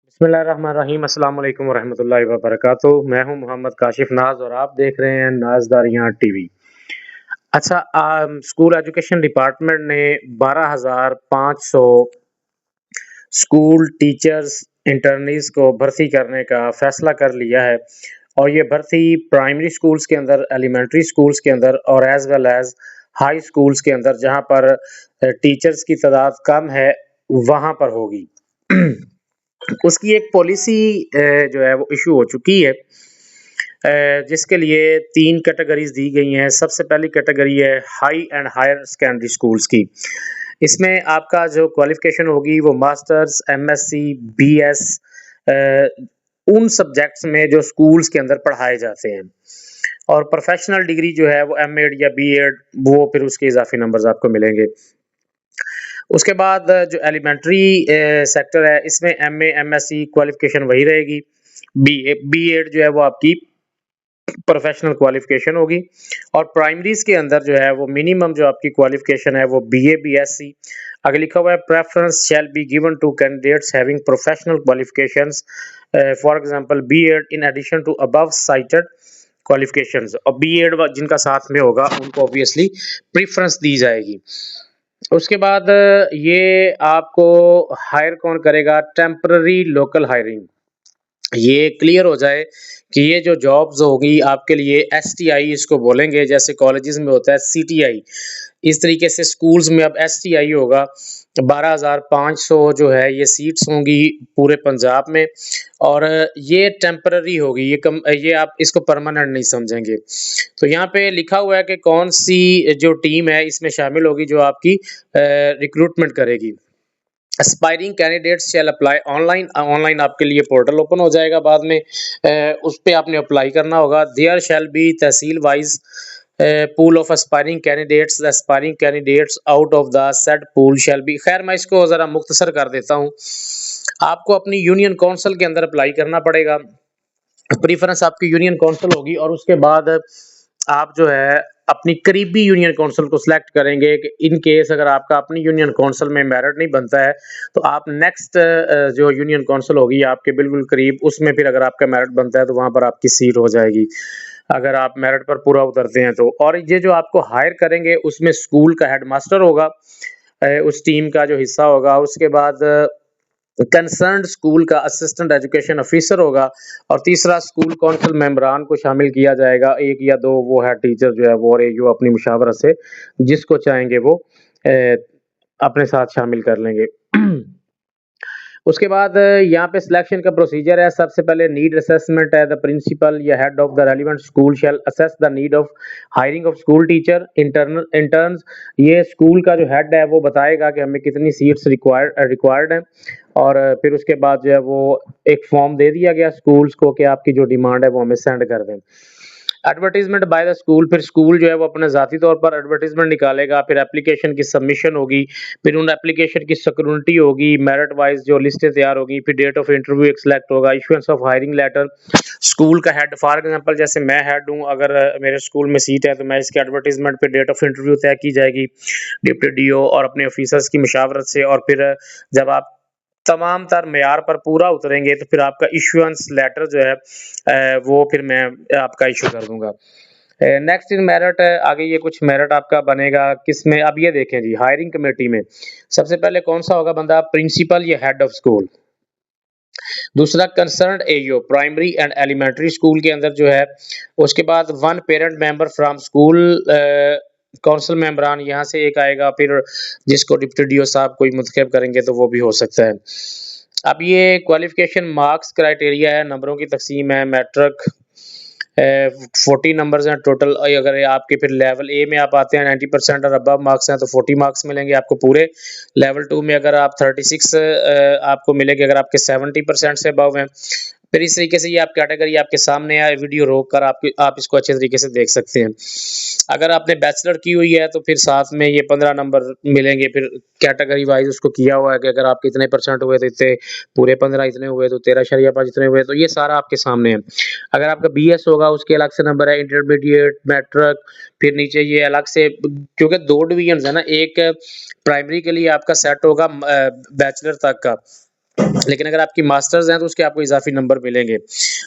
बिस्मिल्लाहिर्रहमानिर्रहीम अस्सलाम वालेकुम वरहमतुल्लाहि वबरकातुहू। मैं हूं मोहम्मद काशिफ नाज और आप देख रहे हैं नाजदारियां टीवी। अच्छा, स्कूल एजुकेशन डिपार्टमेंट ने 12,500 स्कूल टीचर्स इंटर्नीज को भर्ती करने का फैसला कर लिया है और ये भर्ती प्राइमरी स्कूल्स के अंदर, एलिमेंट्री स्कूल्स के अंदर और as well as high schools के अंदर जहां पर टीचर्स की तादाद कम है वहां पर होगी। उसकी एक पॉलिसी जो है वो इशू हो चुकी है, जिसके लिए 3 कैटेगरीज़ दी गई हैं। सबसे पहली कैटेगरी है high and higher secondary schools की। इसमें आपका जो क्वालिफ़िकेशन होगी वो मास्टर्स, एमएससी, बीएस उन सब्जेक्ट्स में जो स्कूल्स के अंदर पढ़ाए जाते हैं, और प्रोफ़ेशनल डिग्री जो है वो एमएड या बीएड, वो फिर उसके इज़ाफ़ी नंबर्स आपको मिलेंगे। उसके बाद जो एलिमेंट्री सेक्टर है, इसमें एमए, एमएससी क्वालिफ़िकेशन वही रहेगी। बीएड जो है वो आपकी प्रोफेशनल क्वालिफिकेशन होगी, और प्राइमरीज के अंदर जो है वो मिनिमम जो आपकी क्वालिफिकेशन है वो बीए, बीएससी। आगे लिखा हुआ है preference shall be given to candidates having professional qualifications, for example BEd in addition to above cited qualifications. और बीएड जिनका साथ में होगा उनको ऑब्वियसली प्रेफरेंस दी जाएगी। उसके बाद ये आपको हायर कौन करेगा? Temporary local hiring. ये क्लियर हो जाए कि ये जो जॉब्स होगी आपके लिए एसटीआई इसको बोलेंगे, जैसे कॉलेजेस में होता है सीटीआई, इस तरीके से स्कूल्स में अब एसटीआई होगा। 12,500 जो है ये सीट्स होंगी पूरे पंजाब में, और ये टेम्पररी होगी, ये आप इसको परमानेंट नहीं समझेंगे। तो यहाँ पे लिखा हुआ है कि कौन सी जो टीम है इसमें शामिल होगी जो आपकी रिक्रूटमेंट करेगी। Aspiring candidates shall apply online. Online आपके लिए पोर्टल ओपन हो जाएगा बाद में, उस पे आपने अप्लाई करना होगा। There shall be tehsil wise pool of aspiring candidates. The aspiring candidates out of the said pool shall be. खैर, मैं इसको ज़रा मुख्तसर कर देता हूँ। आपको अपनी यूनियन काउंसिल के अंदर अप्लाई करना पड़ेगा। प्रीफरेंस आपकी यूनियन काउंसिल होगी, और उसके बाद आप जो है अपनी करीबी यूनियन काउंसिल को सिलेक्ट करेंगे कि इन केस अगर आपका अपनी यूनियन काउंसिल में मेरिट नहीं बनता है तो आप नेक्स्ट जो यूनियन काउंसिल होगी आपके बिल्कुल करीब, उसमें फिर अगर आपका मेरिट बनता है तो वहाँ पर आपकी सीट हो जाएगी, अगर आप मेरिट पर पूरा उतरते हैं तो। और ये जो आपको हायर करेंगे उसमें स्कूल का हेडमास्टर होगा, उस टीम का जो हिस्सा होगा। उसके बाद कंसर्न्ड स्कूल का असिस्टेंट एजुकेशन ऑफिसर होगा, और तीसरा स्कूल काउंसिल मेंबरान को शामिल किया जाएगा, 1 या 2 वो हेड टीचर जो है वो, और एक जो अपनी मुशावरत से जिसको चाहेंगे वो अपने साथ शामिल कर लेंगे। उसके बाद यहाँ पे सिलेक्शन का प्रोसीजर है। सबसे पहले नीड असेसमेंट है। द प्रिंसिपल या head of the relevant school shall assess the need of hiring of school teacher interns. ये स्कूल का जो हेड है वो बताएगा कि हमें कितनी सीट्स रिक्वायर्ड हैं, और फिर उसके बाद जो है वो एक फॉर्म दे दिया गया स्कूल्स को कि आपकी जो डिमांड है वो हमें सेंड कर दें। एडवर्टाइजमेंट बाय द स्कूल, फिर स्कूल जो है वो अपने ज़ाती तौर पर एडवर्टाइजमेंट निकालेगा, फिर एप्लीकेशन की सबमिशन होगी, फिर उन एप्लीकेशन की सिक्योरिटी होगी, मेरिट वाइज जो लिस्टें तैयार होगी, फिर डेट ऑफ इंटरव्यू एक सिलेक्ट होगा, issuance of hiring letter. School का हेड, फॉर एग्जांपल जैसे मैं हेड हूँ, अगर मेरे स्कूल में सीट है तो मैं इसके एडवर्टाइजमेंट पे डेट ऑफ इंटरव्यू तय की जाएगी डिप्टी डीओ और अपने ऑफिसर्स की मुशावरत से, और फिर जब आप तमाम तर मेयार पर पूरा उतरेंगे तो फिर आपका इशुएंस लेटर जो है वो फिर मैं आपका इशू कर दूंगा। नेक्स्ट इन मेरिट है, आगे ये कुछ मेरिट आपका बनेगा किसमें, अब ये देखें जी, हायरिंग कमेटी में सबसे पहले कौन सा होगा बंदा? प्रिंसिपल या हेड ऑफ स्कूल। दूसरा concerned AEO primary and elementary school के अंदर जो है। उसके बाद 1 parent member from school council मेंबरान, यहाँ से एक आएगा, फिर जिसको डिप्टी डीओ साहब कोई मुंतखब करेंगे तो वो भी हो सकता है। अब ये क्वालिफिकेशन मार्क्स क्राइटेरिया है, नंबरों की तकसीम है। मैट्रिक 40 नंबर्स हैं टोटल। अगर आपके फिर लेवल ए में आप आते हैं 90% और अबव मार्क्स हैं तो 40 मार्क्स मिलेंगे आपको पूरे। लेवल 2 में अगर आप 36 आपको मिलेंगे अगर आपके 70% से अबव हैं। फिर इस तरीके से ये आप कैटेगरी आपके सामने है, वीडियो रोक कर आप इसको अच्छे तरीके से देख सकते हैं। अगर आपने बैचलर की हुई है तो फिर साथ में ये 15 नंबर मिलेंगे, फिर कैटेगरी वाइज उसको किया हुआ है कि अगर आपके इतने परसेंट हुए तो इतने, पूरे 15 इतने हुए तो 13.5 इतने हुए, तो ये सारा आपके सामने है। अगर आपका बीएस होगा उसके अलग से नंबर है, इंटरमीडिएट, मैट्रिक, फिर नीचे ये अलग से, क्योंकि 2 डिवीजन है ना, एक प्राइमरी के लिए आपका सेट होगा बैचलर तक का, लेकिन अगर आपकी मास्टर्स हैं तो उसके आपको इज़ाफ़ी नंबर मिलेंगे।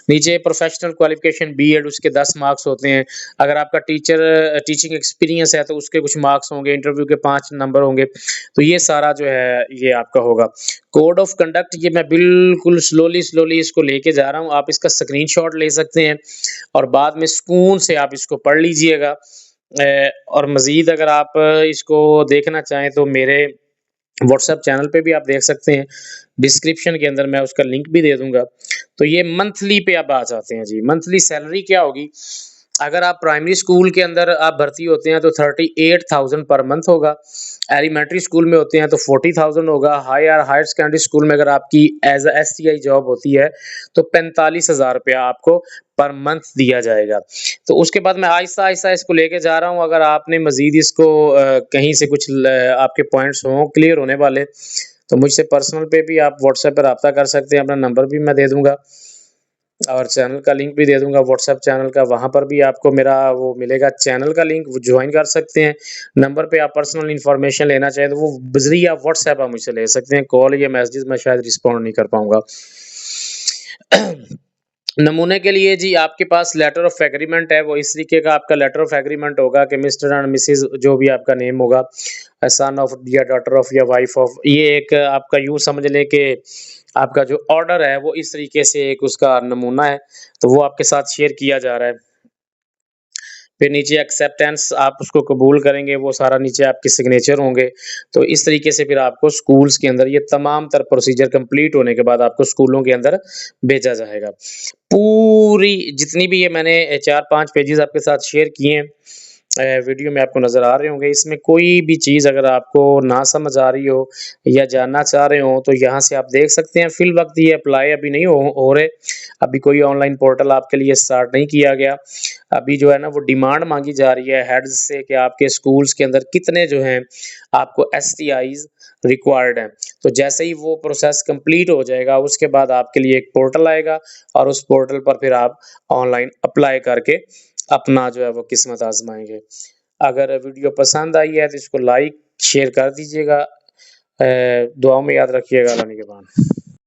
नीचे प्रोफ़ेशनल क्वालिफ़िकेशन बीएड उसके 10 मार्क्स होते हैं। अगर आपका टीचिंग एक्सपीरियंस है तो उसके कुछ मार्क्स होंगे, इंटरव्यू के 5 नंबर होंगे। तो ये सारा जो है ये आपका होगा। कोड ऑफ़ कंडक्ट ये मैं बिल्कुल स्लोली इसको लेके जा रहा हूँ। आप इसका स्क्रीनशॉट ले सकते हैं और बाद में सुकून से आप इसको पढ़ लीजिएगा। और मज़ीद अगर आप इसको देखना चाहें तो मेरे व्हाट्सएप चैनल पे भी आप देख सकते हैं। डिस्क्रिप्शन के अंदर मैं उसका लिंक भी दे दूँगा। तो ये मंथली पे अब आ जाते हैं जी। मंथली सैलरी क्या होगी? अगर आप प्राइमरी स्कूल के अंदर आप भर्ती होते हैं तो 38,000 पर मंथ होगा। एलिमेंट्री स्कूल में होते हैं तो 40,000 होगा। हायर सेकेंडरी स्कूल में अगर आपकी एज़ अ एसटीआई जॉब होती है तो 45,000 रुपया आपको पर मंथ दिया जाएगा। तो उसके बाद मैं आहिस्ता-आहिस्ता इसको लेके जा रहा हूँ। अगर आपने मज़ीद इसको कहीं से कुछ आपके पॉइंट्स हों क्लियर होने वाले तो मुझसे पर्सनल पे भी आप व्हाट्सएप पे राब्ता कर सकते हैं। अपना नंबर भी मैं दे दूँगा और चैनल का लिंक भी दे दूँगा व्हाट्सएप चैनल का। वहाँ पर भी आपको मेरा वो मिलेगा चैनल का लिंक, वो जॉइन कर सकते हैं। नंबर पे आप पर्सनल इन्फॉर्मेशन लेना चाहें तो वो बज़रिया व्हाट्सएप आप मुझसे ले सकते हैं। कॉल या मैसेजेस मैं शायद रिस्पॉन्ड नहीं कर पाऊँगा। नमूने के लिए जी आपके पास लेटर ऑफ एग्रीमेंट है, वो इस तरीके का आपका लेटर ऑफ एग्रीमेंट होगा कि मिस्टर एंड मिसेज़ जो भी आपका नेम होगा, सन ऑफ या डॉटर ऑफ या वाइफ ऑफ, ये एक आपका यूँ समझ लें कि आपका जो ऑर्डर है वो इस तरीके से एक उसका नमूना है, तो वो आपके साथ शेयर किया जा रहा है। फिर नीचे एक्सेप्टेंस आप उसको कबूल करेंगे, वो सारा नीचे आपके सिग्नेचर होंगे। तो इस तरीके से फिर आपको स्कूल्स के अंदर ये तमाम तर प्रोसीजर कंप्लीट होने के बाद आपको स्कूलों के अंदर भेजा जाएगा। पूरी जितनी भी ये मैंने 4-5 पेजेज़ आपके साथ शेयर किए हैं वीडियो में आपको नज़र आ रहे होंगे। इसमें कोई भी चीज़ अगर आपको ना समझ आ रही हो या जानना चाह रहे हो तो यहाँ से आप देख सकते हैं। फ़िल वक़्त ये अप्लाई अभी नहीं हो रहे। अभी कोई ऑनलाइन पोर्टल आपके लिए स्टार्ट नहीं किया गया। अभी जो है ना वो डिमांड माँगी जा रही है हेड्स से कि आपके स्कूल्स के अंदर कितने जो हैं आपको एसटीआईज़ रिक्वायर्ड हैं। तो जैसे ही वो प्रोसेस कंप्लीट हो जाएगा उसके बाद आपके लिए एक पोर्टल आएगा और उस पोर्टल पर फिर आप ऑनलाइन अप्लाई करके अपना जो है वो किस्मत आज़माएँगे। अगर वीडियो पसंद आई है तो इसको लाइक, शेयर कर दीजिएगा। दुआओं में याद रखिएगा। अल्लाह निगहबान।